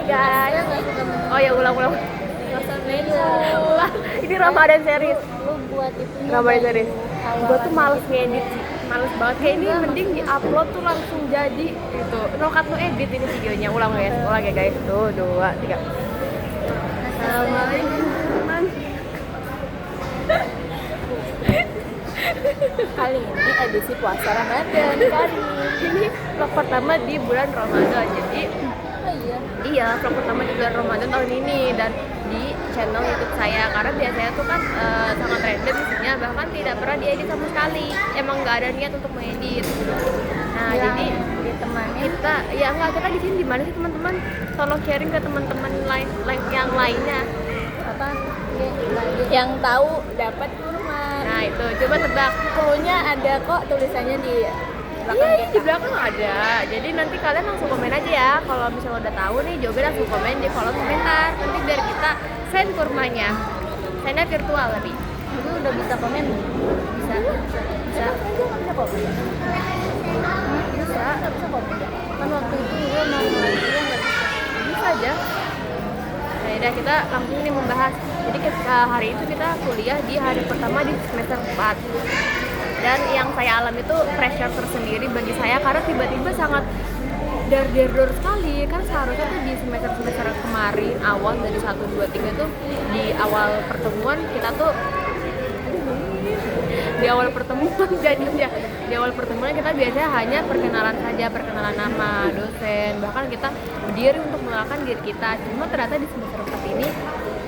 Hai guys. Oh ya ulang. Ini Ramadan series. Lu buat itu Ramadan series. Gue tuh males ngedit sih. Males banget. Kayak ini mending di-upload tuh langsung jadi gitu. No cut no edit ini videonya. Ulang ya guys. Tuh, 2, 3. Assalamualaikum. kali ini edisi puasa Ramadan kali. Ini vlog pertama di bulan Ramadan. Jadi Iya, vlog pertama di bulan Ramadan tahun ini dan di channel YouTube saya, karena biasanya tuh kan sangat random isinya, bahkan tidak pernah diedit sama sekali. Emang nggak ada niat untuk mengedit. Nah, jadi ditemani kita kita di sini di mana sih teman-teman? Tolong sharing ke teman-teman lain yang lainnya. apa? Yang tahu dapat kurma. Nah, itu coba tebak. Cluenya ada kok tulisannya di belakang Iya, kita. di belakang ada. Jadi nanti kalian langsung komen aja ya. Kalau misalnya udah tahu nih jawabannya, langsung komen di kolom komentar. Nanti biar kita send kurmanya. Sendnya virtual lebih. Itu udah bisa komen? Bisa. Bisa. Bisa komen. Bisa. Bisa komen. Kan waktu itu gue mau dia nggak bisa. Bisa aja. Nah, udah kita langsung nih membahas. Jadi hari itu kita kuliah di hari pertama di semester 4. Dan yang saya alami itu pressure tersendiri bagi saya karena tiba-tiba sangat dar sekali. Kan seharusnya tuh di semester kemarin awal dari 1, 2, 3 tuh di awal pertemuan kita tuh di awal pertemuan kita biasanya hanya perkenalan nama, dosen, bahkan kita berdiri untuk mengenalkan diri kita. Cuma ternyata di semester 4 ini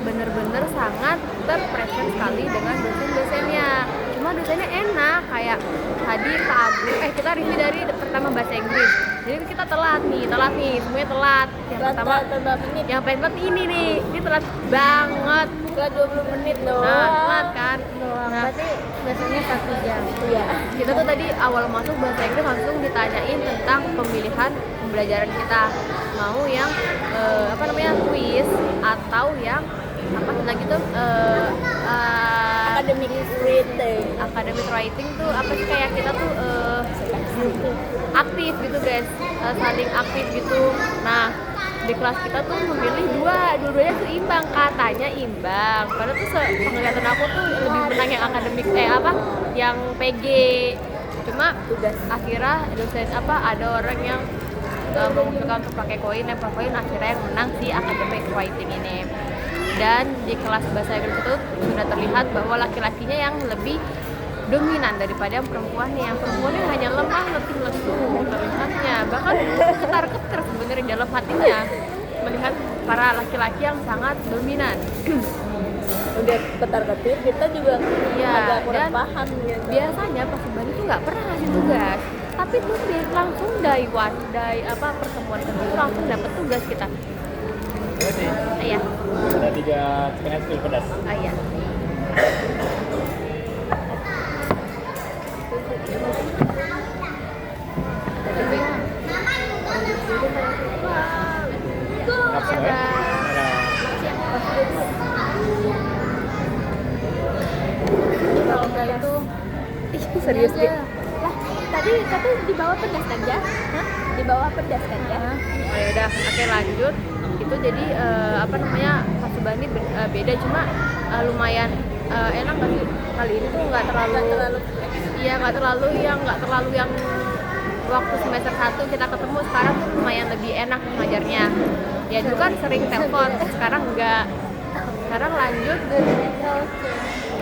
bener-bener sangat terpressure sekali dengan dosen-dosennya. Cuma dosennya enak, kayak tadi Pak Agung, kita review dari pertama bahasa Inggris. Jadi kita telat nih, semuanya telat. Yang pertama, menit. yang paling penting ini telat banget. Bukan 20 menit doang. Nah, telat kan. Nah, berarti biasanya 1 jam. Iya. Kita tuh tadi awal masuk bahasa Inggris langsung ditanyain tentang pemilihan pembelajaran kita. Mau yang quiz atau yang lagi tuh academic writing tuh apa sih, kayak kita tuh aktif gitu guys, saling aktif gitu. Nah, di kelas kita tuh memilih dua-duanya tuh imbang, katanya imbang. Padahal tuh penglihatan aku tuh lebih menang yang akademik yang PG. Cuma akhirnya dosen ada orang yang mengusulkan untuk pakai koin, akhirnya yang menang si academic writing ini. Dan di kelas bahasa Inggris itu sudah terlihat bahwa laki-lakinya yang lebih dominan daripada yang perempuannya. Yang perempuannya hanya lemah, letih lesu terlihatnya, bahkan ketar-ketir sebenarnya dalam hatinya melihat para laki-laki yang sangat dominan. Udah ketar-ketir, kita juga agak kurang paham gitu. Biasanya Pas Bani tuh nggak pernah ngasih tugas, tapi tuh langsung pertemuan itu langsung dapat tugas kita. Iya. Ada 3 chicken es krim pedas. Iya. Siap semua ya? Kalau enggak itu Serius deh. lah, tadi di bawah pedas kan ya? Hah? Di bawah pedas kan ya? Oh ya udah, oke lanjut. Itu jadi pas Subani beda, cuma lumayan enak kan kali ini tuh nggak terlalu yang waktu semester 1 kita ketemu. Sekarang tuh lumayan lebih enak ngajarnya. Ya dulu kan sering telepon, sekarang enggak. Sekarang lanjut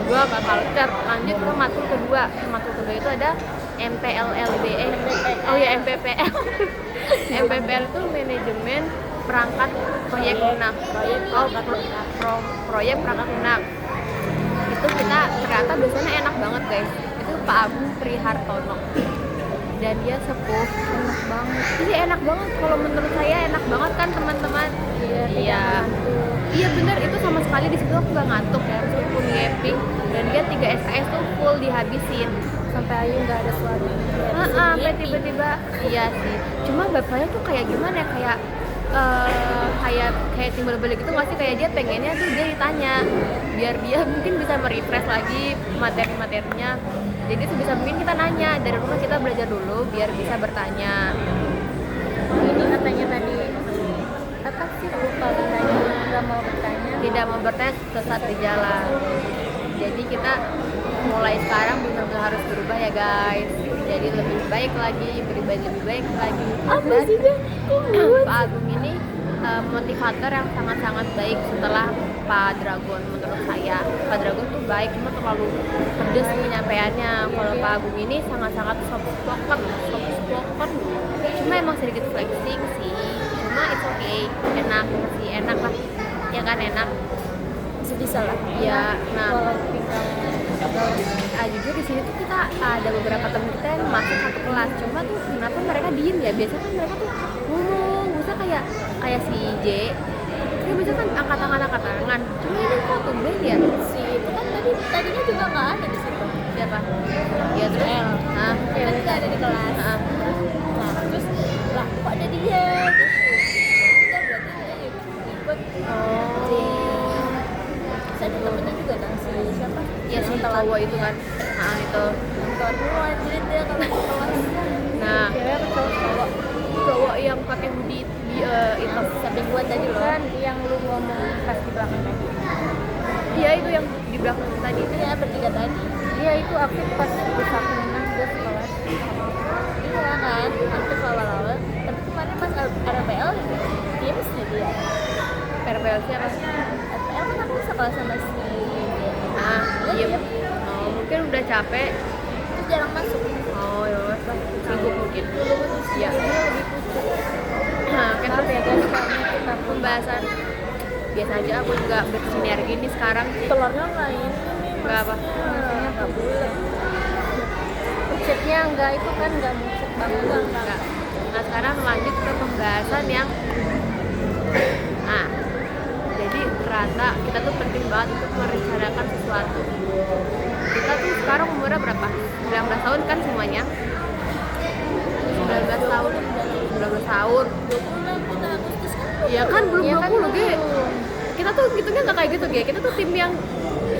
gua ke culture, lanjut ke matkul kedua. Matkul kedua itu ada MPLLBE. Oh ya, MPPL. MPPL itu manajemen perangkat proyek lunak. Proyek perangkat lunak. Itu kita ternyata dosennya enak banget guys. Itu Pak Agung Trihartono. Dan dia sepuh, enak banget. Iya enak banget, kalau menurut saya enak banget kan teman-teman. Iya bener, itu sama sekali di situ aku gak ngantuk ya, meskipun nyepi. Dan dia 3 SKS tuh full dihabisin. Sampai Ayu nggak ada suara. Sampai tiba-tiba, iya sih. Cuma bapaknya tuh kayak gimana ya, kayak timbal balik gitu nggak sih, kayak dia pengennya tuh dia ditanya biar dia mungkin bisa merefresh lagi materi-materinya. Jadi sebisa mungkin kita nanya dari rumah, kita belajar dulu biar bisa bertanya. Ini katanya tadi apa sih tidak mau bertanya sesat di jalan. Jadi kita mulai sekarang benar-benar harus berubah ya guys. Jadi lebih baik lagi, pribadi lebih baik lagi. Apa sih dia? Pak Agung ini motivator yang sangat-sangat baik setelah Pak Dragon menurut saya. Pak Dragon tuh baik, cuma terlalu pedes penyampaiannya. Kalau Pak Agung ini sangat-sangat soft spoken. Cuma emang sedikit flexing sih. Cuma it's okay, enak sih, enak lah. Ya kan enak. Bisa lah. Ya, nah. Kalau tinggal Jujur di sini tuh kita ada beberapa teman kita yang masuk satu kelas, cuma tuh kenapa mereka diem ya? Biasanya kan mereka tuh ngomong, bisa kayak si J, dia bisa kan angkat tangan, cuma ini kok tumben ya? si itu kan tadinya juga nggak ada di situ. Siapa? Ya terus, Kan nggak ada di kelas. Nah terus lah kok ada dia? Terus udah berarti dia ikut. Ada temennya juga kan si siapa? Ya si cowok itu kan, itu. Kalau dulu anjir dia kalau ke kelas. Nah, Cowok cowok yang pakai hoodie itu samping gua tadi loh. Kan yang lu ngomong pas di belakang tadi. Iya itu yang di belakang tadi. Iya bertiga tadi. Iya itu aku pas di satu enam gue sekolah. Iya kan, itu awal-awal. Tapi kemarin pas RPL games nih dia. PRPL siapa? RPL kan aku sekolah sama si Iya. Oh, mungkin udah capek. terus jarang masuk. Oh ya mas, sibuk mungkin. Iya. Dia lebih pucuk. Nah, kan Maaf ya guys karena kita pembahasan biasa aja. Aku juga bersinergi nih sekarang. Telurnya lain. Nggak apa. Nggak bulat. pucetnya enggak itu kan enggak mucet banget. Enggak. Nah sekarang lanjut ke pembahasan yang jadi ternyata kita tuh penting banget untuk merencanakan sesuatu. Kita tuh sekarang umurnya berapa? 19 tahun kan semuanya? 19 tahun. 19 tahun. 20 kita Agustus kan. Iya kan belum Iya kan 20 Ge. Kita tuh gitunya nggak kayak gitu Ge. Kita tuh tim yang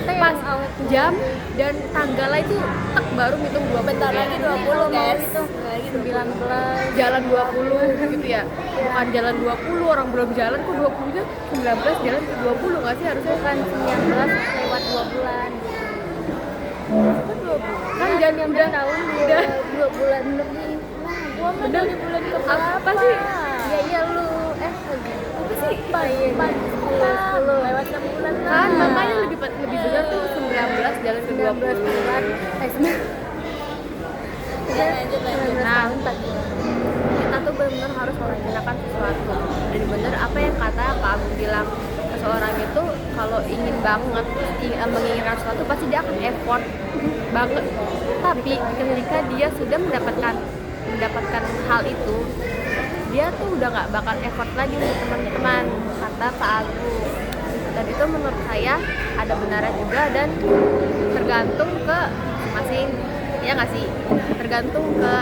pas jam dan tanggalnya itu tak baru ngitung 20. Bentar lagi 20 guys. Itu 19 Jalan 20 gitu ya. Bukan jalan 20, orang belum jalan kok 20-nya 19 jalan ke 20 nggak sih harusnya kan 19 lewat 2 bulan. kan jangan yang udah tahun udah 2 bulan lebih. Gua mah dari bulan ke apa sih? Ya iya lu Apa sih? lewat 6 bulan Kan makanya lebih benar tuh 19 jalan ke 20. bulan. Ya, lanjut. Nah, kita tuh benar-benar harus merencanakan sesuatu. Dan benar apa yang kata Pak Agung bilang, seseorang itu kalau ingin banget menginginkan sesuatu pasti dia akan effort banget. Tapi ketika dia sudah mendapatkan hal itu, dia tuh udah nggak bakal effort lagi untuk teman-teman, kata Pak Agung. Dan itu menurut saya ada benarnya juga dan tergantung ke masing, ya nggak sih? Tergantung ke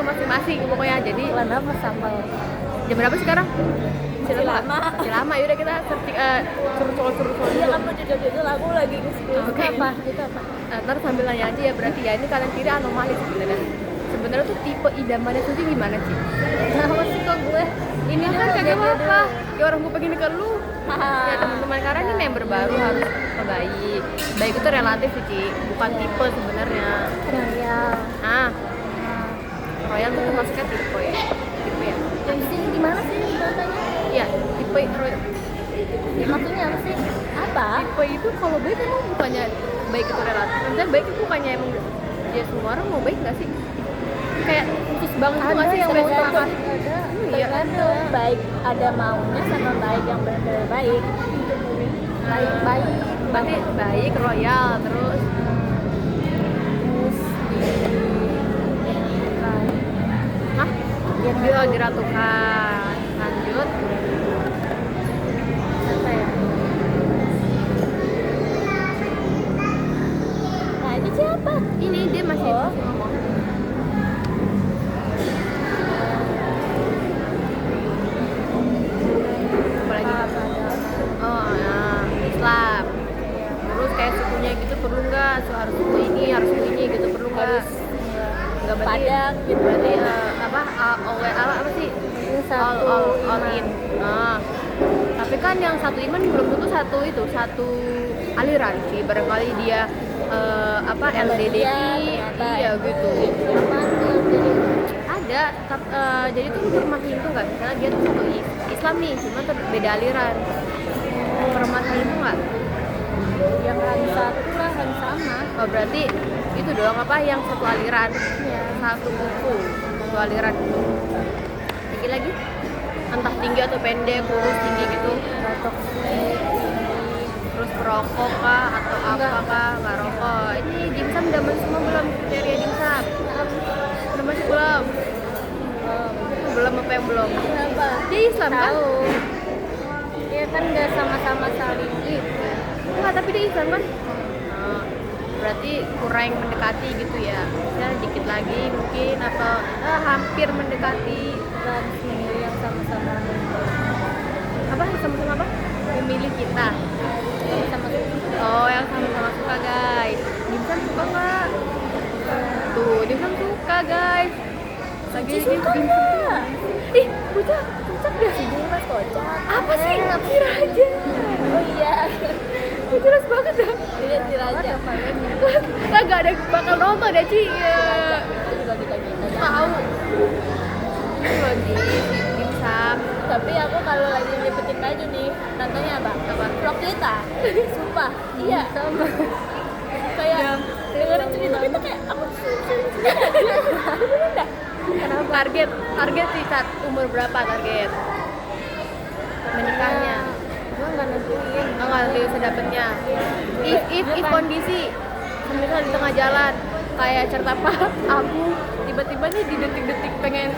masing-masing pokoknya. Jadi Bulan apa sambal? jam berapa sekarang? Silama. Silama, yaudah kita searching suruh Iya dulu. kamu judul aku lagi nge-scroll. Oke. Itu apa? Ntar sambil nanya aja ya, berarti ya ini kanan kiri anomali sebenarnya. Sebenarnya tuh tipe idamannya tuh gimana sih? Kenapa sih kok gue? Ini kan kagak apa, ya orang gue pengen ke lu. Ya teman-teman, karena ini member baru harus baik. Baik itu relatif sih, Ci. Bukan tipe sebenarnya. Ya. Nah, Royal tuh termasuknya tipe ya. Tipe ya. Yang di sini gimana sih bahasanya? Iya, tipe Royal. Maksudnya apa sih? Apa? Tipe itu kalau baik emang bukannya baik itu relatif. Maksudnya baik itu bukannya emang ya semua orang mau baik nggak sih? Kayak khusus banget tuh nggak sih yang stres mau banget? ada. Iya. Tergantung baik ada maunya sama baik yang benar-benar baik. Baik. Berarti baik, Royal, terus hah? Dia diratukan. Lanjut. Apa ya? Nah ini siapa? Ini dia masih Oh. ngomong. Apalagi? Oh, nah, Islam. Terus kayak sukunya gitu perlu nggak? Harus suku ini gitu perlu nggak? Nggak berarti. Padang gitu. Berarti apa sih? satu all iman. in. Nah, tapi kan yang satu iman belum tentu satu aliran sih. Barangkali dia LDDI, iya gitu. Apaan tuh jadi Ada, jadi tuh permasalahan itu nggak, misalnya dia tuh satu Islam nih, cuma tuh beda aliran. Permasalahan itu nggak? yang harus satu lah, harus sama. Oh, berarti itu doang yang satu aliran, satu buku, satu aliran. Lagi entah tinggi atau pendek, kurus, tinggi gitu, Batok terus perokok kah atau apa kah, nggak rokok. Ini dimsum udah masuk semua belum, kriteria dimsum udah masuk belum apa yang belum? kenapa? Dia Islam kan? Tahu. Dia kan nggak sama-sama saling gitu. Enggak, tapi dia Islam kan? Nah, berarti kurang mendekati gitu ya, bisa dikit lagi mungkin atau hampir mendekati. Dan sendiri yang sama-sama Apa sama-sama apa? Memilih kita. sama-sama Oh, yang sama-sama suka guys. Dimsum suka nggak? Tuh, dimsum suka guys. Lagi suka dimsum. nggak? Ih, bocah kocak deh. si Dimas kocak. Apa sih? Kira aja. Oh iya. Jelas banget dah. Dia aja. Lah nggak ada bakal nonton ya Ci. Itu juga kita Tahu. Lagi dimsum. Tapi aku kalau lagi lipetin baju nih, nontonnya apa? Vlog kita. Sumpah. Iya. sama. Kayak dengerin cerita kita kayak aku Target sih saat umur berapa target menikahnya? Gue nggak nentuin. Nggak bisa dapetnya. If kondisi misal di tengah jalan kayak cerita Pak aku tiba-tiba nih di detik-detik pengen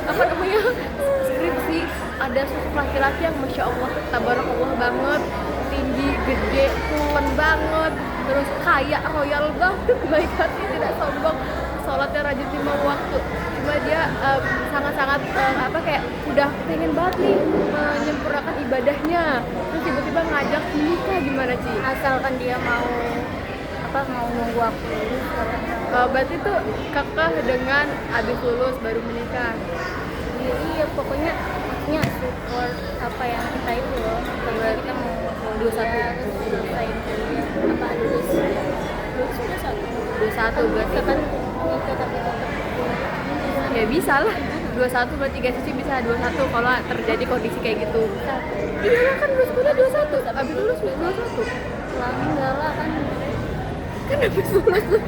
skripsi, ada sosok laki-laki yang masya Allah tabarakallah banget, tinggi, gede, tulen banget, terus kaya, royal banget, baik hati, tidak sombong, sholatnya rajin 5 waktu. Cuma dia sangat-sangat kayak udah pengen banget nih menyempurnakan ibadahnya, terus tiba-tiba ngajak nikah, gimana sih? Asalkan dia mau nunggu aku lulus. Berarti tuh kakak dengan abis lulus baru menikah. Iya, pokoknya maksudnya support apa yang kita itu loh. Kayak kita mau kuliah, terus selesai kuliah. Apa lulus? Lulus udah 21 berarti kan nikah tapi tetap ya bisa lah. 21 berarti guys sih bisa 21 kalau terjadi kondisi kayak gitu. Iya lah, kan lulus kuliah 21, abis lulus 21. enggak lah kan. Kan abis lulus tuh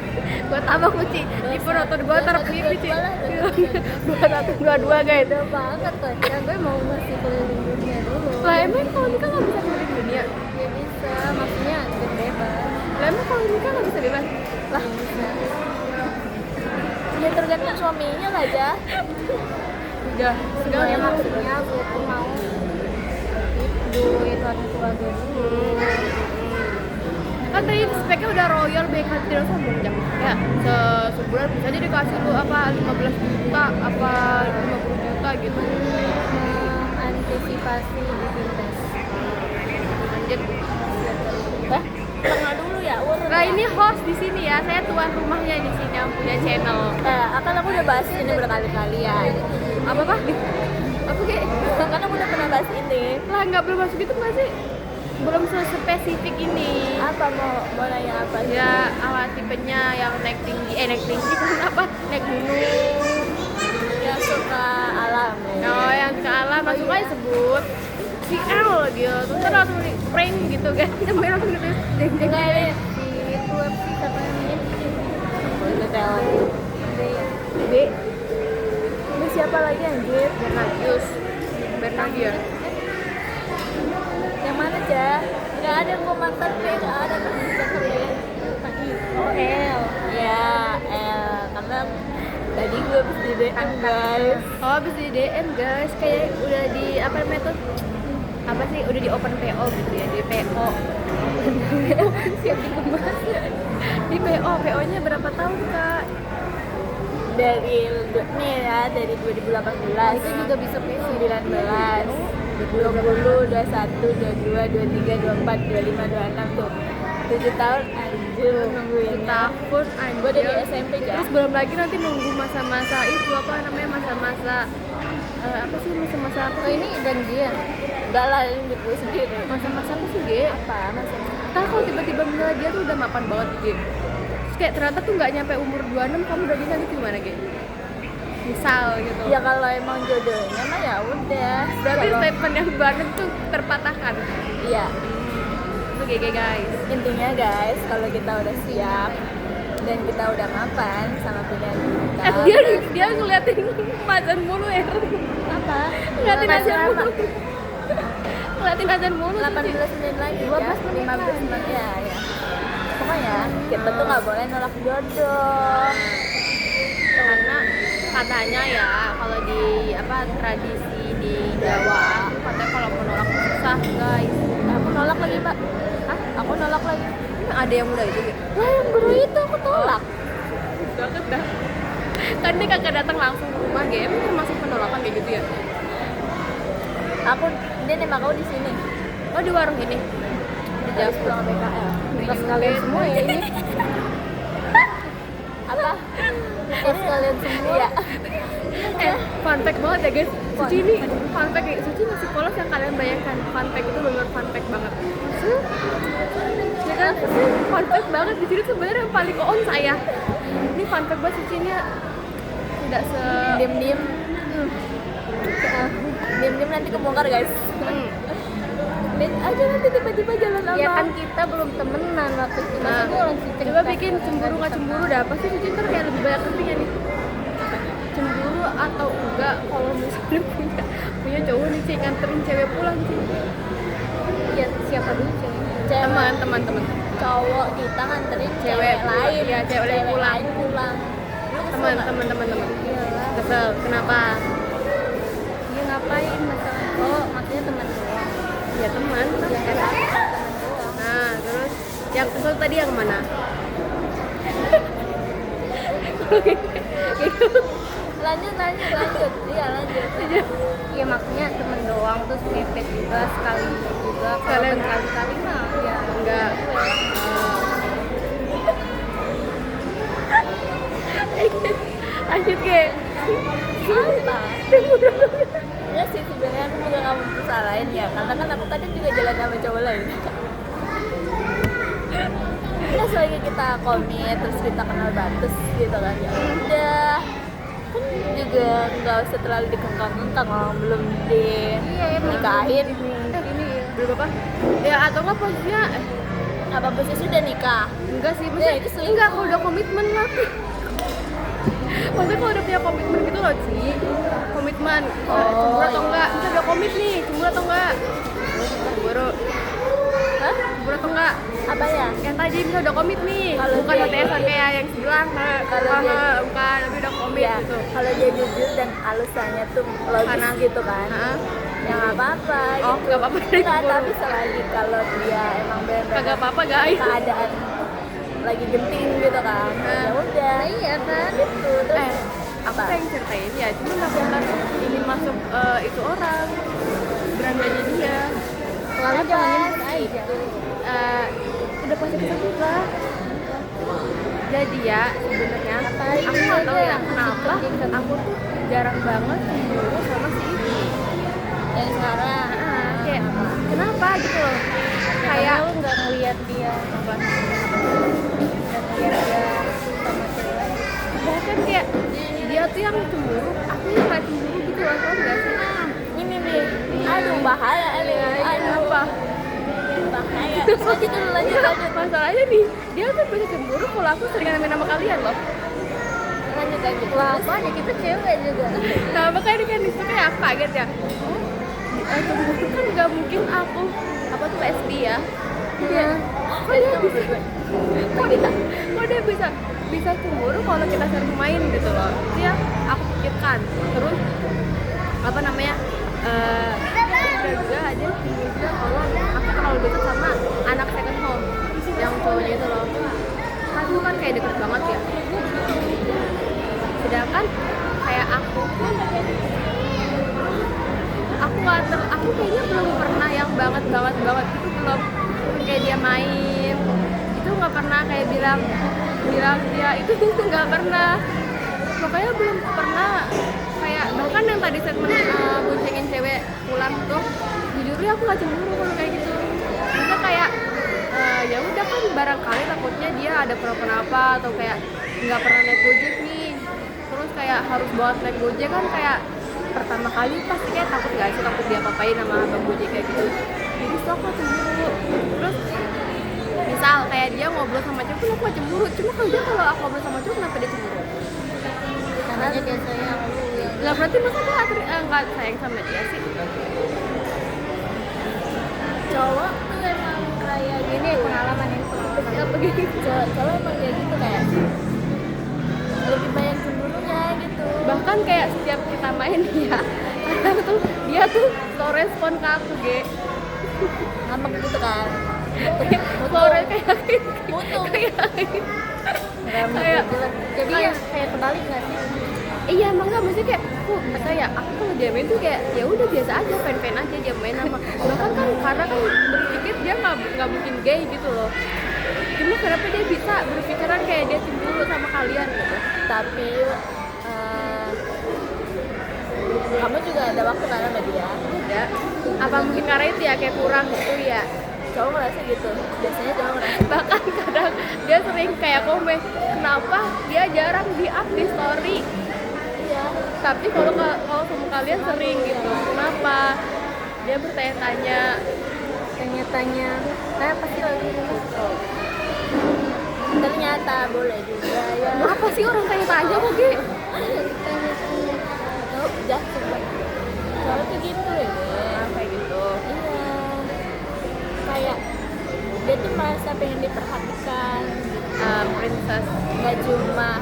gua tambah kunci di penonton gua terpilih Ci 2122 guys. Udah banget kan, ya gue mau ngasih keliling dunia dulu. Lah emang kalau nikah nggak bisa keliling dunia? Ya bisa, maksudnya bebas. Lah emang kalau nikah nggak bisa bebas? Lah ya tergantung suaminya lah aja. udah Sebenarnya maksudnya gue tuh mau duit orang tua gue dulu. Kan tadi speknya udah royal, baik hati dan sombong jam ya sebulan bisa aja dikasih lu 15 juta 50 juta gitu. Antisipasi di Pinterest. Lanjut. Tengah dulu ya, urut. Nah ini host di sini ya, saya tuan rumahnya di sini yang punya channel. Akan aku udah bahas ini berkali-kali ya. Apa Aku kayak Kan aku udah pernah bahas ini. lah nggak belum masuk itu nggak sih? Belum spesifik ini. Apa mau nanya apa? Ya tipenya yang naik tinggi kan apa? Naik gunung. Ya suka alam. Oh yang ke alam langsung aja sebut si L gitu, terus kan langsung di prank gitu kan, namanya langsung gitu jeng Si itu sih katanya Udah tahu. B Ini siapa lagi anjir? Bernagius. Yang mana aja? Gak ada kok mantan B, gak ada mantan B. Oh L. Ya, karena tadi gue habis di DM guys. Oh abis di DN guys, kayak udah di apa namanya tuh, apa sih, udah di open PO gitu ya, di PO. Siap dikemas. Di PO nya berapa tahun kak? Dari 2018 Itu juga bisa PO. 19 20, 21, 22, 23, 24, 25, 26 tuh 7 tahun anjir nungguinnya. Tahun anjir. Gue udah di SMP ya. Terus belum lagi nanti nunggu masa-masa itu apa namanya, masa-masa apa sih masa-masa apa Oh, ini janjian. Enggak lah, ini hidup gue sendiri. masa-masa apa sih Ge? Apa masa? Ntar kalau tiba-tiba misalnya dia tuh udah mapan banget Ge, terus kayak ternyata tuh nggak nyampe umur 26 kamu udah bisa gitu gimana Ge? Misal gitu. Ya kalau emang jodohnya mah ya udah. Berarti Kalau- statement yang baru tuh terpatahkan. Iya. Itu GG guys. Intinya guys, kalau kita udah siap dan kita udah mapan sama pilihan kita. Dia ngeliatin macan mulu ya. apa? Ngeliatin Masih aja lama. mulu. Ngeliatin macan mulu. 18 menit lagi 12 menit 15 menit ya, ya. Pokoknya kita tuh nggak boleh nolak jodoh. Karena katanya ya kalau di apa tradisi di Jawa katanya kalau mau nolak tuh susah guys. Aku nolak lagi, Pak. Hah? Aku nolak lagi. Ada yang muda itu gitu. Lah yang baru itu aku tolak. Banget dah. Kan dia kagak datang langsung ke rumah game termasuk penolakan kayak gitu ya. Dia nembak aku di sini. Oh di warung ini. Di Habis Jawa. pulang BKL. Terus kalian semua ya ini. Apa? Terus kalian semua. Iya. Fun fact banget ya guys. Suci ini fun fact ya. Suci masih polos yang kalian bayangkan. Fun fact itu benar fun fact banget. Ya kan? Fun fact banget di sini sebenarnya yang paling on saya. Ini fun fact banget Suci ini tidak se Diem-diem. Diem-diem nanti kebongkar, guys. Lihat aja nanti tiba-tiba jalan apa. Ya kan kita belum temenan waktu itu. Nah, Masa gue langsung cerita. coba bikin cemburu nggak cemburu dah pasti Suci ntar kayak lebih banyak kepentingan nih cemburu atau enggak kalau misalnya punya cowok nih Ci nganterin cewek pulang Ci. Ya, siapa dulu cewek? teman Cowok kita nganterin Cewek cewek lain. iya, cewek lain pulang. lain pulang. Lu kesel nggak? teman Iyalah. kesel kenapa Dia ngapain masalah? Oh, maksudnya teman doang. ya teman Ya kan teman doang. nah terus yang kesel tadi yang mana Lanjut. Iya, lanjut. Iya maksudnya temen doang terus mepet juga sekali juga kalau Kalian- berkali-kali mah ya enggak lanjut ke Apa? Ya sih sebenarnya aku juga nggak mau salahin ya, karena kan aku kadang juga jalan sama cowok lain. Ya selagi kita komit terus kita kenal batas gitu kan, ya udah kan juga nggak usah terlalu dikengkang-kengkang kalau belum dinikahin. ini belum apa ya atau enggak posisinya Apa posisi sudah nikah? enggak sih Ya, maksudnya itu selingkuh. enggak kalau udah komitmen lah maksudnya kalau udah punya komitmen gitu loh Ci komitmen cemburu atau iya. enggak kita udah komit nih cemburu atau enggak cemburu Hah? cemburu atau enggak Apa ya? yang tadi bisa udah komit nih Kalau bukan dia- HTS-an kayak yang sebelah Kalau dia- bukan tapi udah komit Ya, gitu kalau dia jujur dan alasannya tuh logis Karena- gitu kan. Heeh. Ya nggak apa-apa. Oh, gitu. nggak apa-apa, Nggak, cemburu. tapi selagi kalau dia emang benar kagak apa-apa guys keadaan lagi genting gitu kan. Ya udah. nah, iya kan Gitu. Terus aku pengen ceritain ya cuma nggak pernah ingin masuk itu orang berandanya dia lalu jangan nyebut aja Eh, udah pasti kesebut lah jadi ya sebenarnya aku nggak tahu ya kenapa aku tuh jarang banget cemburu sama si ini yang sekarang kayak kenapa gitu loh kayak kayak lu nggak ngeliat dia apa nggak ngeliat dia sama cewek lain. bahkan kayak dia tuh yang cemburu aku yang nggak cemburu gitu loh tau nggak sih ini nih. Aduh bahaya ini. Aduh apa bahaya. Lanjut dulu lanjut. masalahnya nih dia tuh bisa cemburu kalau aku sering main sama kalian loh Lanjut. Wah, apa aja kita cewek juga. nah makanya kan disitu kayak aku kaget ya cemburu kan nggak mungkin aku apa tuh SD ya dia kok dia bisa kok dia bisa cemburu kalau kita sering main gitu loh dia aku pikirkan terus apa namanya juga aja juga kalau aku terlalu dekat sama anak second home yang cowoknya itu loh kan itu kan kayak deket banget ya sedangkan kayak aku aku kayaknya belum pernah yang banget itu belum kayak dia main itu nggak pernah kayak bilang dia itu nggak pernah pokoknya belum pernah kayak bahkan yang tadi statement nggak cemburu kalau kayak gitu. Kita kayak ya udah kan barangkali takutnya dia ada kenapa atau kayak nggak pernah naik Gojek nih, terus kayak harus bawa naik Gojek kan kayak pertama kali pasti kayak takut nggak sih, takut dia apa-apain sama abang Gojek kayak gitu. Jadi sok aku cemburu. Terus misal kayak dia ngobrol sama cowok pun aku gak cemburu, cuma kalau aku ngobrol sama cowok kenapa dia cemburu? Karena dia sayang lu yang Lah berarti masa aku nggak sayang sama dia sih? Cowok tuh emang kayak ini pengalaman ini pengalaman. Nggak begini. cowok emang kayak gitu kayak lebih banyak cemburunya gitu. Bahkan kayak setiap kita main dia tuh slow respon ke aku Ngambek gitu kan. slow respon kayak Mutu. kayak Jadi ya kayak kebalik nggak sih? iya emang nggak, maksudnya kayak aku kalau dia main tuh kayak ya udah biasa aja, fan aja dia main sama, bahkan kan karena kan berpikir dia nggak mungkin gay gitu loh, cuma kenapa dia bisa berpikiran kayak dia cemburu sama kalian gitu. Tapi kamu juga ada waktu kan sama dia. Ada apa mungkin karena itu ya kayak kurang gitu ya. Cowok ngerasa gitu. Biasanya cowok ngerasa. Bahkan kadang dia sering kayak komen kenapa dia jarang di up di story, Iya. tapi kalau sama kalian sering gitu, kenapa dia bertanya-tanya. Tanya-tanya, saya pasti lagi Ternyata boleh juga ya. Apa sih orang tanya-tanya kok Ge? Cowok udah coba. Cowok tuh gitu ya. Kayak gitu. Iya. Kayak dia tuh merasa pengen diperhatikan gitu. Princess. Nggak cuma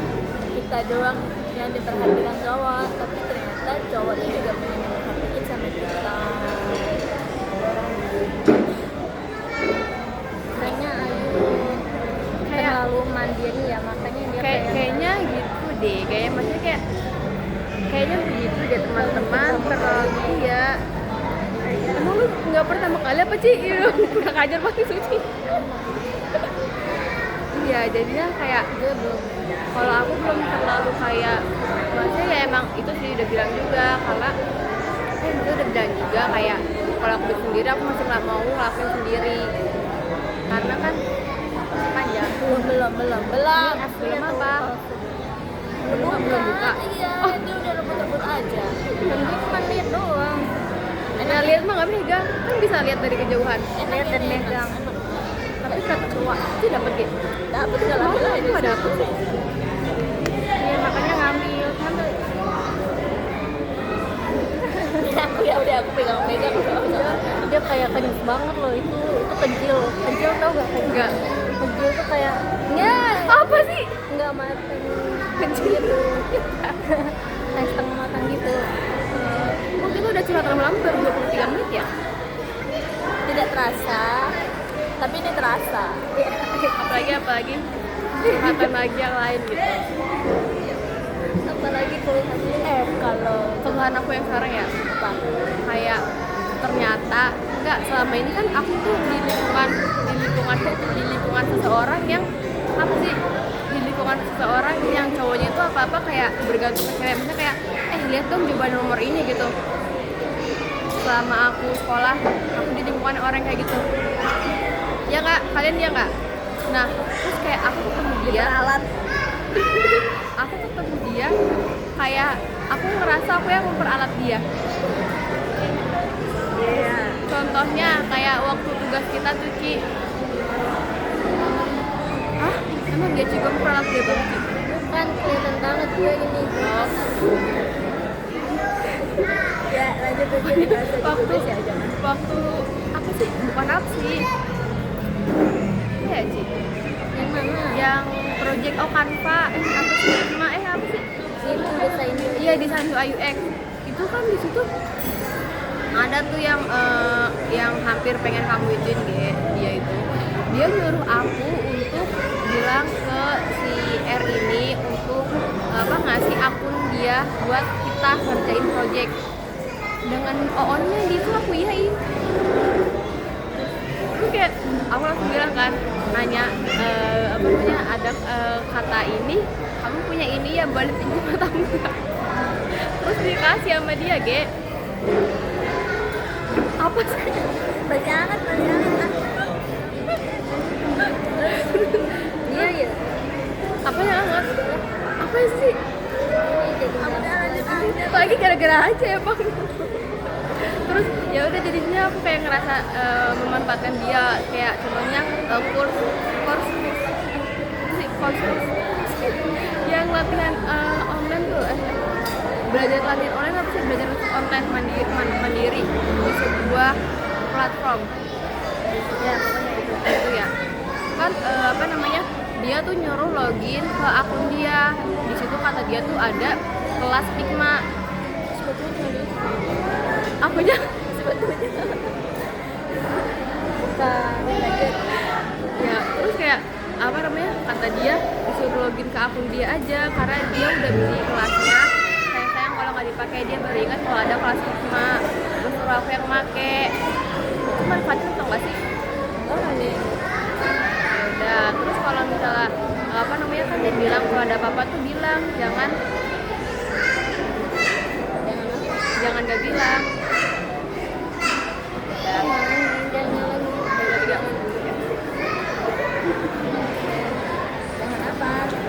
kita doang yang diperhatikan cowok, tapi ternyata cowoknya juga pengen diperhatikan sama kita. kayaknya Ayu terlalu mandiri ya, makanya dia Kayaknya gitu deh, kayak maksudnya kayaknya begitu deh teman-teman, terlalu ya. Emang lu nggak pertama kali apa sih? Udah kajar banget Suci. Iya, jadinya kayak dia belum kalau aku belum terlalu kayak, maksudnya ya emang itu sih udah bilang juga, karena dia udah bilang juga kayak kalau aku bikin sendiri aku masih nggak mau ngelakuin sendiri, karena kan panjang. Belum apa? Belum buka. Iya, dia udah rebut-rebut aja. dan dia cuma lihat doang, Nah lihat mah nggak megang, kan bisa lihat dari kejauhan. lihat dan megang. Tapi kata cowok itu dapat gitu. Dapet nggak lama lah Itu nggak dapet sih. Iya makanya ngambil. Aku ya udah aku pegang-pegang. Dia kayak kenceng banget loh, itu kecil tau gak? Enggak. Kecil tuh kayak nggak Apa sih? nggak matang kecil gitu, kayak setengah matang gitu. Mungkin itu udah curhat lama-lama baru 23 menit ya. Tidak terasa, tapi ini terasa. Apalagi curhatan lagi yang lain gitu. Apalagi kalau Keluhan aku yang sekarang ya, apa? kayak ternyata enggak, selama ini kan aku tuh di lingkungan seseorang yang apa sih, di lingkungan seseorang yang cowoknya itu apa-apa kayak bergantung ke cewek, misalnya kayak lihat dong coba nomor ini gitu. Selama aku sekolah aku di lingkungan orang kayak gitu ya nggak, kalian ya nggak. Nah terus kayak aku ketemu dia aku ketemu dia kayak aku ngerasa aku yang memperalat dia. Contohnya kayak waktu tugas kita tuh Ci, emang dia juga memperalat dia banget Ci? Kan kelihatan banget gue gini. Ya lanjut aja. waktu apa sih, bukan apa sih ya Ci, Yang mana? yang project Canva apa sih apa sih Itu desain iya, desain UI UX itu kan di situ ada tuh yang hampir pengen kamu ituin dia itu, dia nyuruh aku untuk bilang ke si R ini untuk ngasih akun dia buat kita ngerjain project dengan OON-nya itu aku iyain. Terus kayak aku langsung bilang kan, nanya ada kata ini, kamu punya ini ya, boleh pinjam atau enggak? Terus dikasih sama dia Apa sih? banyak. Iya ya. Apa yang hangat? Apa sih? Lanjut. Lagi gara-gara aja ya bang. Terus ya udah jadinya aku kayak ngerasa memanfaatkan dia, kayak contohnya course yang latihan online tuh belajar latihan online apa sih, belajar online mandiri di sebuah platform ya, pokoknya itu ya kan apa namanya, dia tuh nyuruh login ke akun dia. Di situ kata dia tuh ada kelas Figma. Apanya? Bukan lanjut. Ya terus kayak apa namanya, kata dia disuruh login ke akun dia aja karena dia udah beli kelasnya. Sayang kalau nggak dipakai, dia baru ingat kalau ada kelas Figma. Terus suruh aku yang make. Itu manfaatnya tau nggak sih? Nih. Udah, terus kalau misalnya apa namanya, kan dia bilang kalau ada apa-apa tuh bilang, jangan gak bilang.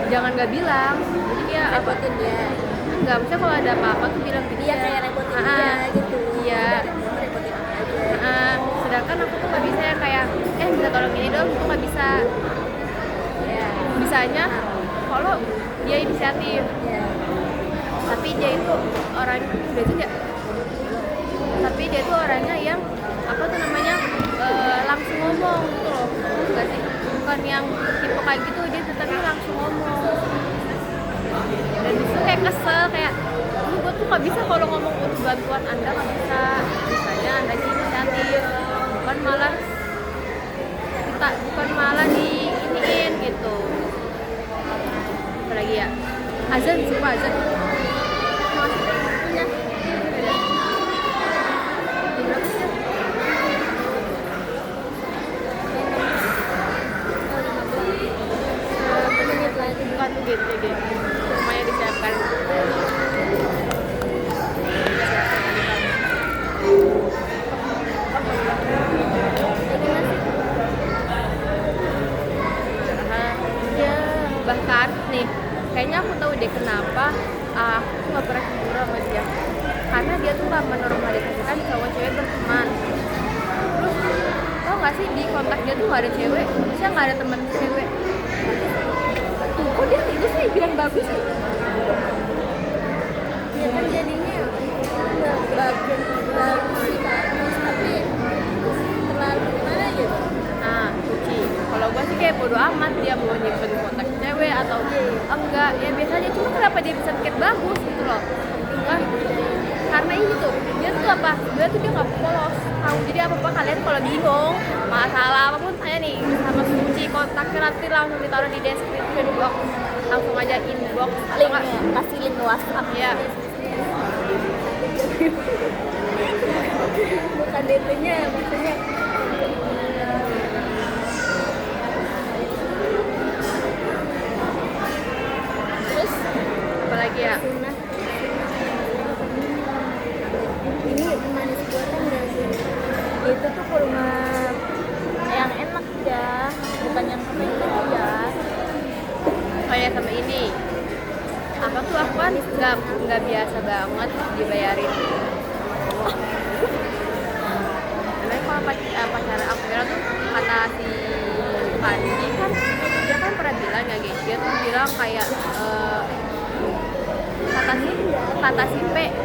Jangan gak bilang. Jadi dia Repotin dia. enggak, maksudnya kalau ada apa-apa tuh bilang ke Iya dia. kayak repotin dia gitu. Iya. Repotin aja. Sedangkan aku tuh nggak bisa yang kayak bisa tolong ini dong, aku nggak bisa. Ya. Bisanya kalau dia inisiatif, Ya. tapi dia itu orang biasanya, tapi dia tuh orangnya yang apa tuh namanya langsung ngomong gitu loh, nggak sih, bukan yang tipe kayak gitu, dia tetapnya langsung ngomong. Dan itu kayak kesel, kayak gue tuh nggak bisa kalau ngomong untuk bantuan anda, nggak bisa. Misalnya anda inisiatif, bukan malah di iniin gitu. Apalagi ya, azan sumpah azan. Punya. Menit lagi. Bukan tuh gitu, semuanya disiapkan. Ya, bahkan nih, kayaknya aku tahu deh kenapa aku tuh nggak pernah cemburu sama dia, karena dia tuh nggak menormalisasikan cowok cewek berteman. Terus tau nggak sih, di kontak dia tuh nggak ada cewek, maksudnya nggak ada teman cewek. Tuh, kok dia itu sih bilang bagus sih. Ya kan jadinya bagus sih bagus, tapi terlalu gimana gitu. Nah, Uci, kalau gue sih kayak bodo amat dia mau nyimpen kontak cewek atau enggak, ya biasanya. Cuma kenapa dia bisa bikin bagus gitu loh, kan? Karena ini tuh, dia tuh apa? Dia nggak polos. Tahu, jadi apa kalian kalau bingung masalah apapun, tanya nih sama Uci, kontaknya nanti langsung ditaruh di description box, langsung aja inbox atau enggak. Linknya, kasih link WhatsApp. Iya. Bukan DP-nya, maksudnya. Terus Apalagi ya? Sunah. Ini manis buatan gak sih? Itu tuh kurma yang enak ya, bukan yang kementerian aja. Kayak sama ini, apa tuh, aku kan nggak biasa banget dibayarin. Karena kalau pacaran aku kira tuh, kata si Pandi kan, dia kan pernah bilang ya guys, dia tuh bilang kayak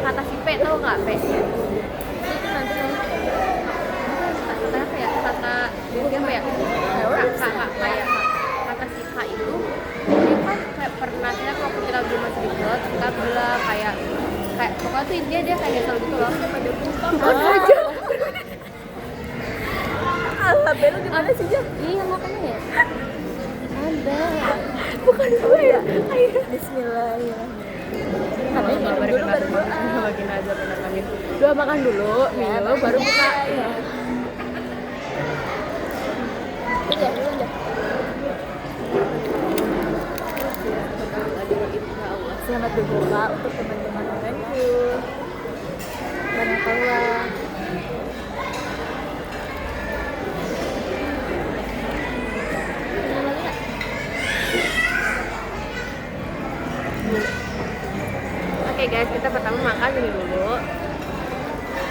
kata si P tau nggak P? Itu nanti Kata apa ya? Kata dia apa ya? Kayak kata si K itu, dia kan kayak pernah, waktu kita belum masih deket, kita bilang kayak pokoknya tuh intinya dia kayak nyesel gitu loh. aja. Allah, Belu gimana sih, Jam? Iya makanya ya. Ada. Bukan gue ya. Ayo. Bismillahirrahmanirrahim. Kalau nggak Dulu baru doa. makin aja bener-bener. Doa makan dulu, minum, baru buka. Iya. Udah, udah. Selamat berbuka untuk teman-teman orangku. Barakallah. guys, kita pertama makan ini dulu.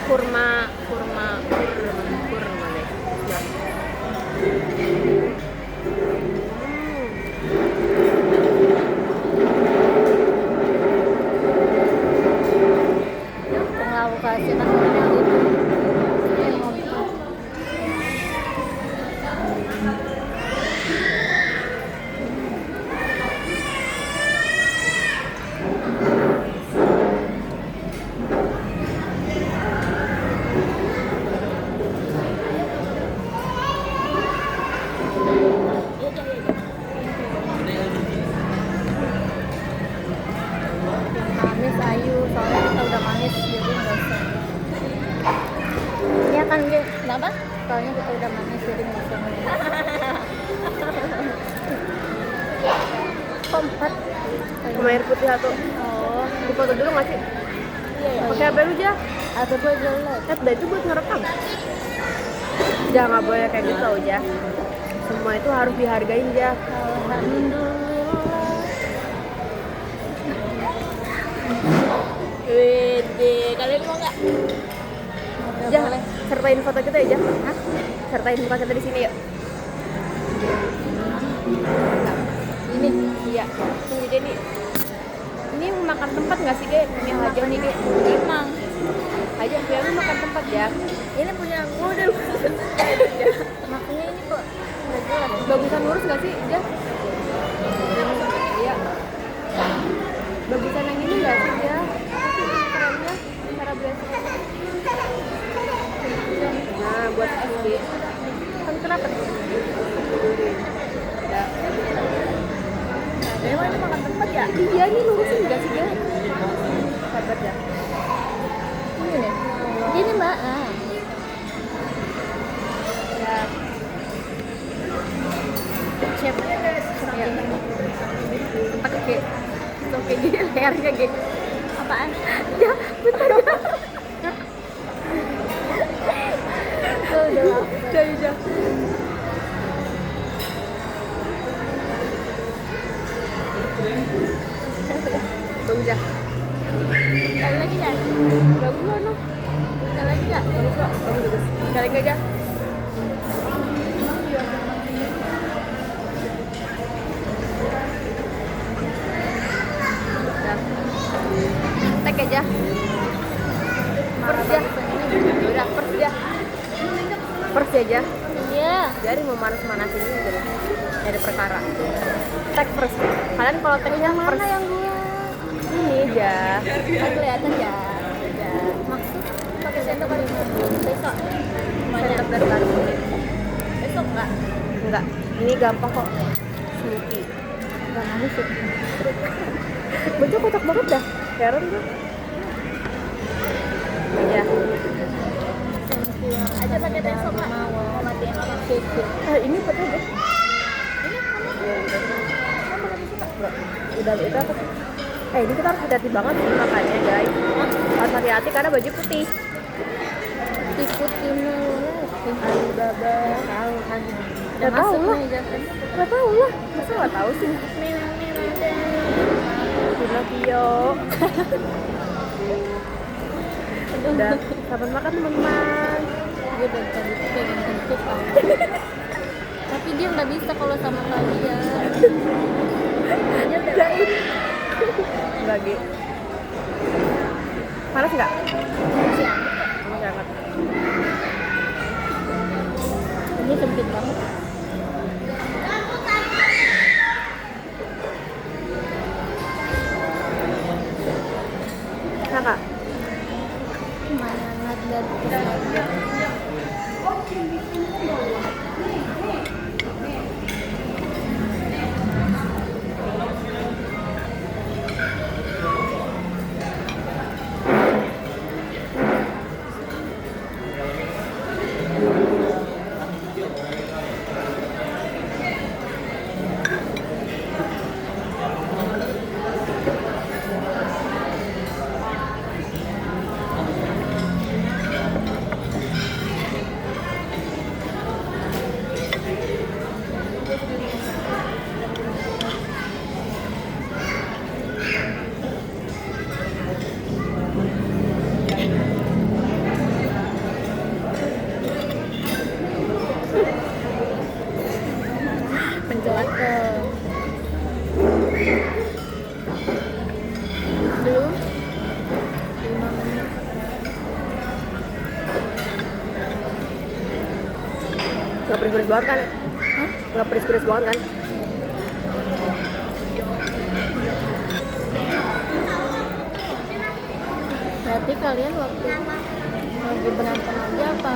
Kurma deh. Ya. Pengaruh kasih kan itu. Manis ayu, soalnya kita udah manis jadi nggak usah. Iya kan Ge? Kenapa? Soalnya kita udah manis jadi nggak usah manis. Kok 4? Sama air putih satu. Oh, Dipoto dulu nggak sih? iya ya. Pakai HP lu, Ja. Atau gue jelek. Dah itu buat ngerekam. Ja, nggak boleh kayak gitu loh, Ja. Semua itu harus dihargain, Ja. Alhamdulillah. Wede, kalian mau nggak? Ja, sertain foto kita ya, Ja. Hah? Sertain muka kita di sini yuk. Ini, iya. Tunggu Ge nih. Ini makan tempat nggak sih, Ge? Punya Hajam nih, Ge. Emang. Hajam, punya lu makan tempat ya. Ini punya aku udah. Makanya ini kok nggak jelas. Bagusan lurus nggak sih, Ja? Iya. Bagusan yang ini nggak sih, Ja? Kerennya, cara biasa. Nah, buat SD. Kan kenapa tuh? Ya. Emang ini makan tempat ya? Iya, ini lurusin nggak sih, Ja? Sabar, Ja. Ini nih. Ini Mbak. Ya. Chef. Ya. Pakai kayak gini lehernya, Ge. Apaan? Ya, bentar, Ja. Tuh udah lapar. Udah. Tunggu, Ja. Sekali lagi ya? Bagus lah, no. Sekali lagi ya? Bagus kok, bagus. Sekali lagi aja. Ya. Tek aja. First ya. Udah, first ya. First aja. Iya. Jadi mau manas-manasin gitu loh. Dari perkara. Tek first. Kalian kalau teknya Mana first yang gua? ini aja. Kan kelihatan ya. Maksud pakai sendok kali besok. Sendok dari kartu. Besok nggak? Enggak, ini gampang kok. Smoothie. Gak manis ya. Bocah kocak banget dah. Heran gue. Ya. Aja pakai besok nggak? Mau matiin apa? Ini betul deh. Ini udah apa sih? Ini kita harus hati-hati banget sih makanya, guys. Harus hati-hati karena baju putih. Putih mulu. Aduh, baba. Tahu kan. Udah tahu lah. Jangan. Gak tahu lah. Masa gak tahu sih? Pinocchio. Udah, selamat makan teman-teman. Gue dari tadi tuh pengen kentut tau. Tapi dia nggak bisa kalau sama kalian. Dia udah Jain. Enggak, Gi. Panas nggak? masih hangat. Masih hangat. Ini sempit banget. Nah, Kak. Mana hangat dan kesel. Nggak pedes-pedes banget kan? Nggak pedes-pedes banget kan? Berarti kalian waktu lagi berantem aja apa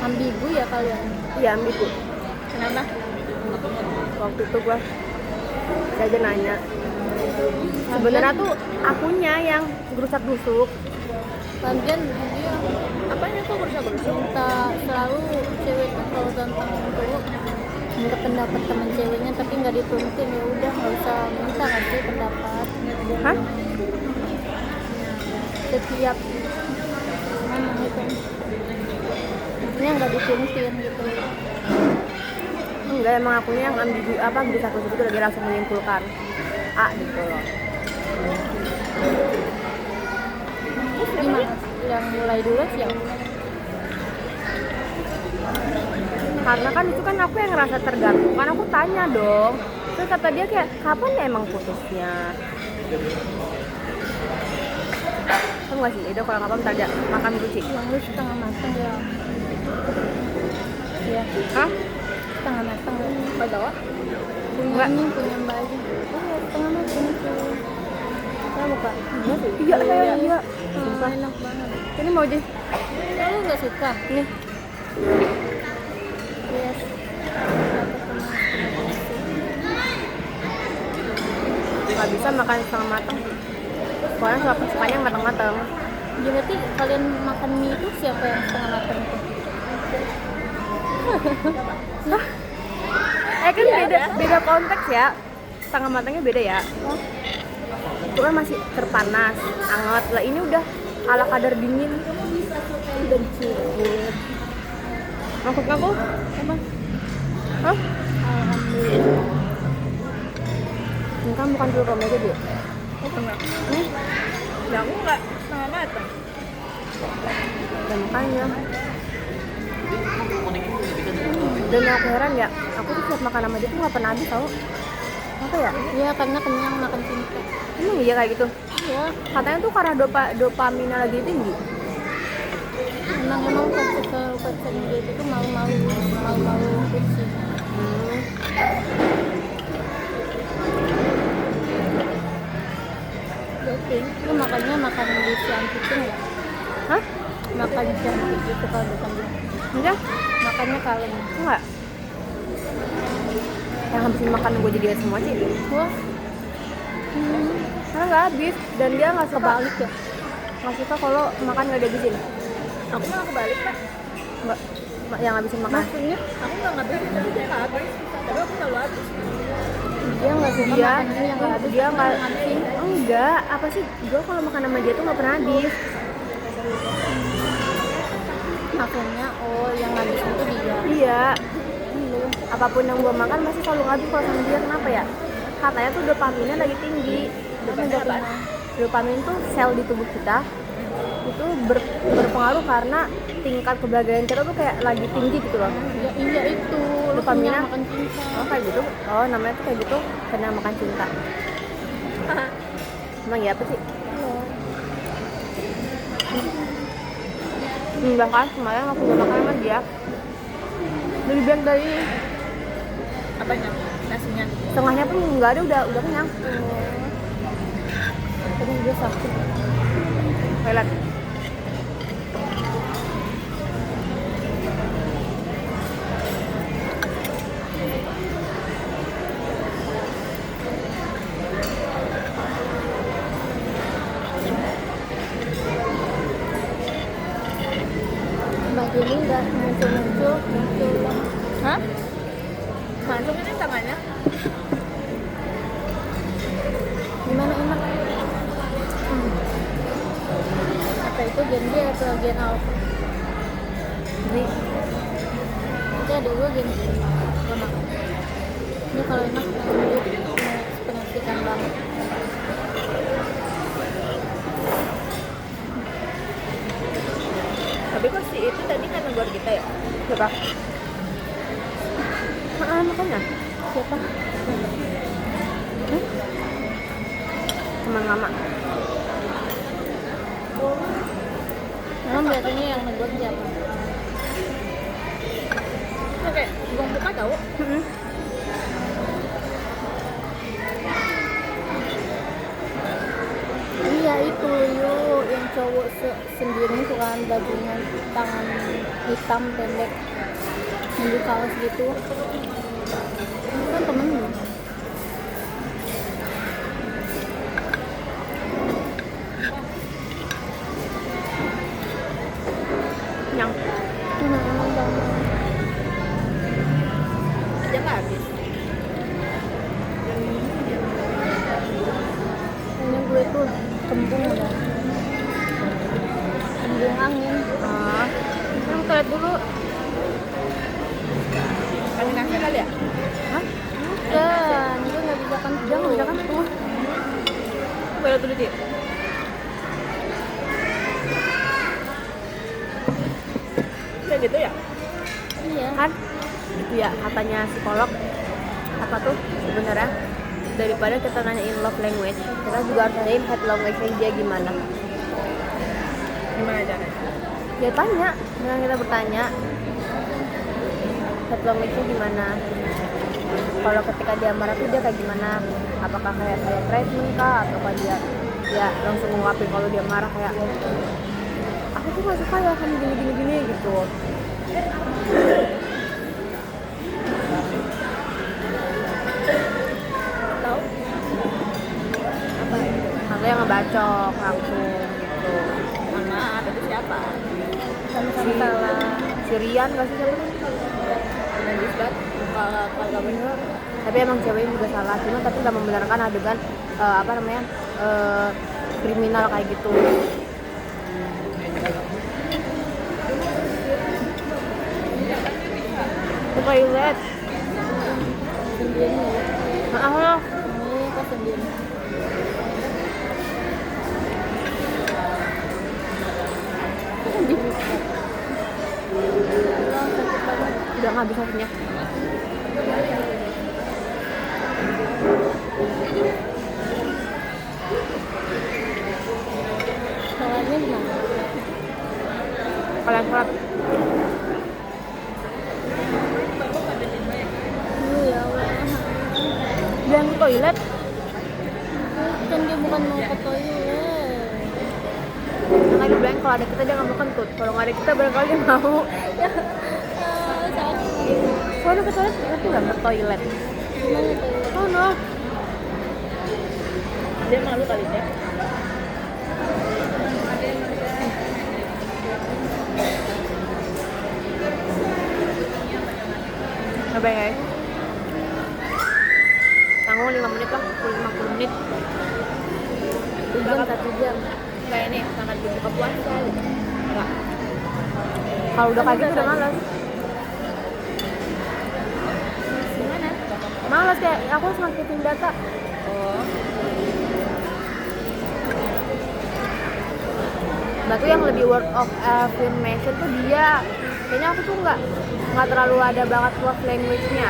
ambigu ya kalian? Iya ambigu. Kenapa? Waktu itu gue saya aja nanya. Sebenarnya tuh akunya yang gerusak-gerusuk. Lagian dia Apanya kok berusaha-berusaha? minta selalu cewek tuh kalau gampang cowok minta pendapat temen ceweknya tapi nggak diturutin, ya udah nggak usah minta ngasih pendapat. Hah? Setiap ngomong itu maksudnya nggak diturutin gitu. Enggak, emang akunya yang ambigu apa gerusak-gerusuk itu lagi langsung menyimpulkan A gitu loh. Gimana yang mulai dulu siapa? Karena kan itu kan aku yang ngerasa terganggu, kan aku tanya dong. Terus kata dia kayak, kapan ya emang putusnya? Kamu gak sih? Udah kalau ngapa bentar aja, makan dulu Ci. Yang lu setengah matang ya? Iya, Hah? setengah matang ya? Kau tahu? Punya Enggak. ini, punya mbak aja. Oh ya, setengah matang itu. Saya buka. Iya, sayang, iya. Enak banget. Ini mau aja. Lu nggak suka? Nih, Yes. gak bisa makan setengah matang. Pokoknya sukanya yang matang-matang. Ya, berarti kalian makan mie itu siapa yang setengah matang itu? Nah, kan beda konteks ya. Setengah matangnya beda ya. Itu kan masih terpanas, hangat. Lah ini udah ala kadar dingin. Benci. Maksud aku? Apa? Hah? Alhamdulillah. Ini kan bukan telur omega dia. Oh enggak. Ya aku enggak setengah matang. Dan makanya. Dan yang aku heran ya, aku tuh setiap makan sama dia tuh gak pernah habis tau. Apa ya? Iya, karena kenyang makan cinta. Emang iya kayak gitu? Iya, Katanya tuh karena dopamina lagi tinggi. emang konsep dia itu tuh malu-malu kursi. Lu makannya makan di siang itu nggak? Hah? Makan di siang itu kalau bukan dia. Enggak? Makannya kaleng. Enggak? Yang habisin makan gue jadi semua sih. Wah, Karena nggak habis dan dia nggak suka kebalik ya. nggak suka kalau makan nggak dihabisin. Aku malah kebalik Kak. Nggak, yang habisin makan. Maksudnya Aku nggak ngabisin tapi dia nggak habis. Tapi aku selalu habis. dia nggak suka Dia makan ini yang nggak habis. dia nggak ngabisin. enggak apa sih, gue kalau makan sama dia tuh nggak pernah habis. Maksudnya yang ngabisin tuh dia. Iya, Lu. apapun yang gue makan pasti selalu habis kalau sama dia. Kenapa ya? Katanya tuh dopaminnya lagi tinggi. Dopamin tuh sel di tubuh kita itu berpengaruh karena tingkat kebahagiaan kita tuh kayak lagi tinggi gitu loh. Ya, iya itu. Lu Dopamina. kenyang makan cinta. Oh kayak gitu? Oh namanya tuh kayak gitu karena makan cinta. Emang ya apa sih? Bahkan kemarin waktu gue makan sama dia lebih banyak dari Apanya? Nasinya. setengahnya pun nggak ada, udah kenyang. Terus dia sakit. Pelet. Mbak Jenny nggak muncul. Hah? Masuk ini tangannya. Gimana enak? Apa itu gen B atau gen alpha? Ini Itu ada gue gen gamma. Ini kalau enak penyakitan banget. Tapi kok si itu tadi nggak negor kita ya? siapa? Makanya Siapa? teman lama. Memang biasanya yang negor siapa? kayak gong muka tau. Iya itu yuk yang cowok sendiri tuh kan bajunya tangan hitam pendek baju kaos gitu itu kan temen lu. Yang Emang banget. Aja nggak habis. Ini gue tuh kembung udah kembung angin. Yang toilet dulu. Kalian nasi kali ya? Hah? Dan gue nggak bisa kan Jangan, jangan tunggu. Toilet dulu sih. Kayak gitu ya? iya Kan itu ya katanya psikolog apa tuh sebenarnya daripada kita nanyain love language kita juga harus nanyain head language dia gimana. Gimana caranya? Ya tanya dengan kita bertanya head language-nya gimana, kalau ketika dia marah tuh dia kayak gimana, apakah kayak treatment kah ataukah dia ya langsung ngungkapin kalau dia marah kayak aku tuh gak suka ya kamu gini gitu. Tahu? Apa? Atau yang ngebacok langsung gitu. Mohon maaf, itu siapa? sama-sama salah. Si Rian gak sih siapa? Najis banget. Kalau gak bener. Tapi emang ceweknya juga salah, cuma tapi nggak membenarkan adegan kriminal kayak gitu. Ke toilet. Sendiri ya Maaf loh. ini pas sendiri Udah nggak bisa punya. salahnya gimana Kalian sholat. ya Allah Bilang ke toilet. kan dia bukan mau ke toilet Yang tadi bilang kalau ada kita dia nggak mau kentut. Kalau nggak ada kita barangkali dia mau. sakit Soalnya ke toilet ngerti nggak ke toilet? gimana toilet Oh no. Dia malu kali ya. Coba ya guys. Tanggung 5 menit lah, 50 menit. jam 1 jam Kayak ini sangat berbuka puasa. Enggak. Kalau udah kayak gitu udah malas. Gimana? Malas kayak aku harus ngikutin data. Oh. Batu yang lebih word of affirmation tuh dia kayaknya aku tuh nggak terlalu ada banget love language-nya.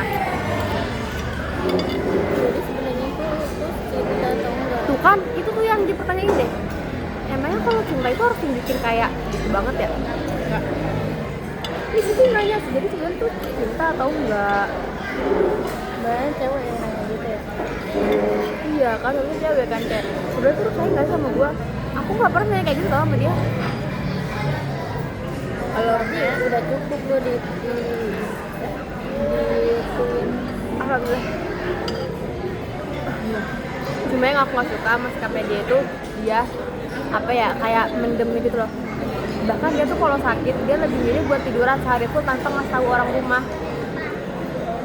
jadi sebenarnya itu cinta atau enggak Tuh kan itu tuh yang dipertanyain deh. Emangnya kalau cinta itu harus tunjukin kayak gitu banget ya? Enggak. Di situ nanya sih, jadi sebenarnya tuh cinta atau enggak? banyak cewek yang nanya gitu ya Iya kan, lu cewek kan kayak sebenarnya tuh sayang nggak sama gua? Aku nggak pernah nanya kayak gitu tau sama dia. Kalau ya udah cukup gue di Alhamdulillah. Cuma yang aku nggak suka sama sikapnya dia itu dia apa ya kayak mendem gitu loh. Bahkan dia tuh kalau sakit dia lebih milih buat tiduran sehari pun tanpa ngasih tahu orang rumah.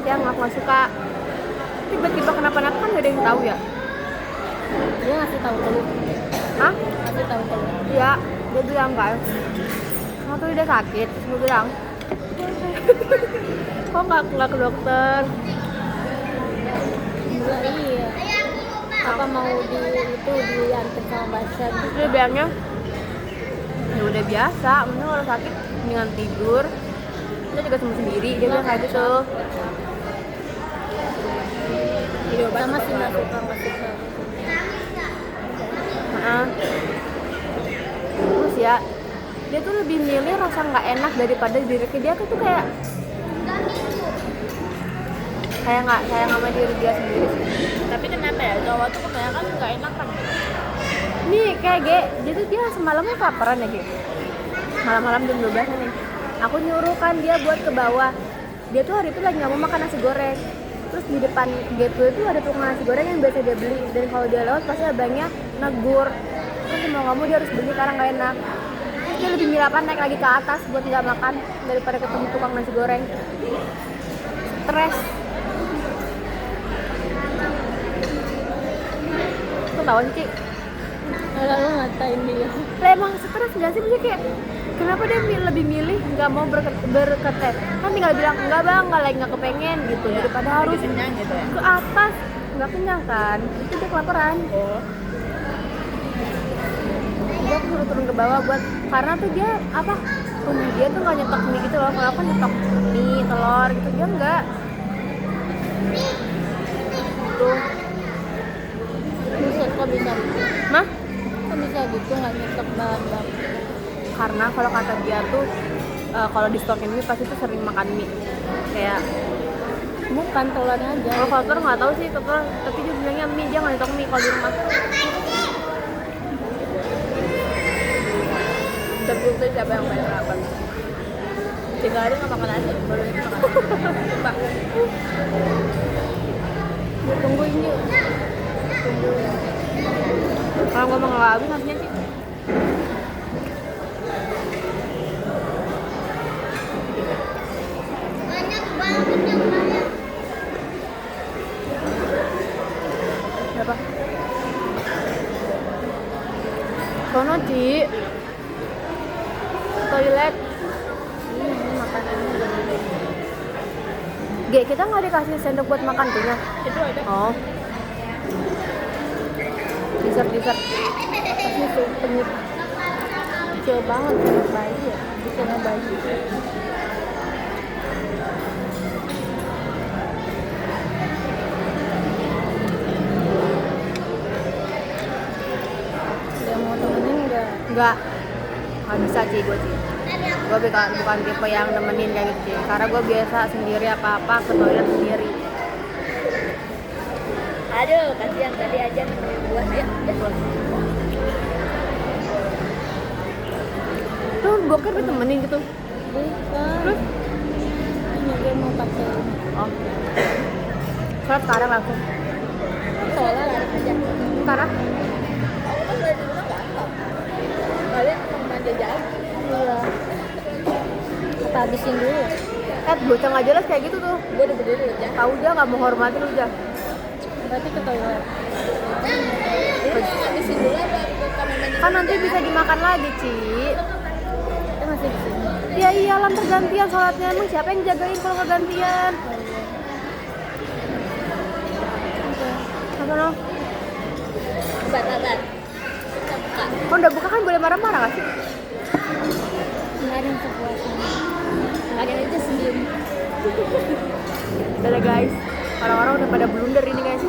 Yang aku nggak suka. Tiba-tiba kenapa-napa kan gak ada yang tahu ya. dia ngasih tahu ke lu Hah? ngasih tahu ke lu Iya, dia bilang kan. Waktu dia sakit, terus gue bilang, kok nggak ke dokter? enggak iya apa mau diantar sama Basya Terus dia bilangnya, ya udah biasa, mending kalau sakit mendingan tidur. Kita juga sembuh sendiri, dia bilang kayak gitu. sama sih nggak suka ngasih tahu Heeh. Terus ya, dia tuh lebih milih rasa nggak enak daripada diri dia tuh kayak sayang sama diri dia sendiri sih. Tapi kenapa ya cowok tuh kebanyakan nggak enakan gitu. Nih kayak dia tuh dia semalamnya kelaparan ya Ge. Malam-malam jam 12 nih. Aku nyuruh kan dia buat ke bawah. Dia tuh hari itu lagi nggak mau makan nasi goreng. Terus di depan gateway tuh ada tukang nasi goreng yang biasa dia beli. Dan kalau dia lewat pasti abangnya negur. Terus mau nggak mau dia harus beli karena nggak enak. Terus dia lebih milih apa naik lagi ke atas buat nggak makan daripada ketemu tukang nasi goreng. Stres. Kok tahu sih? Lalu ngatain dia. Lah emang stres nggak sih? Maksudnya kayak kenapa dia lebih milih nggak mau berketet? Kan tinggal bilang enggak bang, nggak kepengen gitu daripada harus Kenyang gitu ya. ke atas nggak kenyang kan? Itu dia kelaparan. Oh. Jadi aku suruh turun ke bawah buat karena tuh dia apa rumah dia tuh nggak nyetok mie gitu loh. Kalau aku nyetok mie telur gitu dia enggak. Tuh, Buset, kok bisa gitu? mah Kok bisa gitu nggak nyetok bahan-bahan? karena kalau kata dia tuh kalau di stokin mie pasti tuh sering makan mie kayak Bukan telurnya aja. kalau faktor nggak tahu sih faktor tapi dia bilangnya mie dia nggak nyetok mie kalau di rumah. Terbukti siapa yang main rapat. 3 hari nggak makan nasi, baru ini makan. Sumpah. Tungguin yuk. Kalau gue mau nggak habis nasinya sih. Berapa? Sono Ci. Toilet. Ini makanannya. Ge, kita nggak dikasih sendok buat makan tuh ya? Itu ada. Oh. Dessert. Ini tuh penyip kecil banget sama bayi ya. Bikinnya bayi. Dia mau temenin nggak? Nggak bisa Ci gue Ci. Gue bukan tipe yang nemenin kayak gitu Ci. Karena gue biasa sendiri apa-apa ke toilet sendiri. Aduh, kasihan tadi aja nemenin gua ya. Tuh boker ditemenin gitu. Bukan. Terus? Ini dia mau pacaran. Oh. Sholat sekarang langsung. Soalnya lari aja. Sekarang? Aku kan dari rumah gampang. Kalian mau manja jalan. Iya. Apa habisin dulu? Bocah nggak jelas kayak gitu tuh. Gua udah berdiri aja. Tahu dia nggak mau hormatin lu aja. Berarti ke toilet. Ini mau ngabisin dulu apa kamu mandi? Kan nanti bisa dimakan lagi Ci. Kita masih di sini. Ya iyalah ntar gantian sholatnya. Emang siapa yang jagain kalau nggak gantian? Apa no? Sabar. Kita buka. Oh udah buka kan boleh marah-marah nggak sih? Kemarin kepuasan. Kalian aja sendiri. Dadah guys. Orang-orang udah pada blunder ini guys.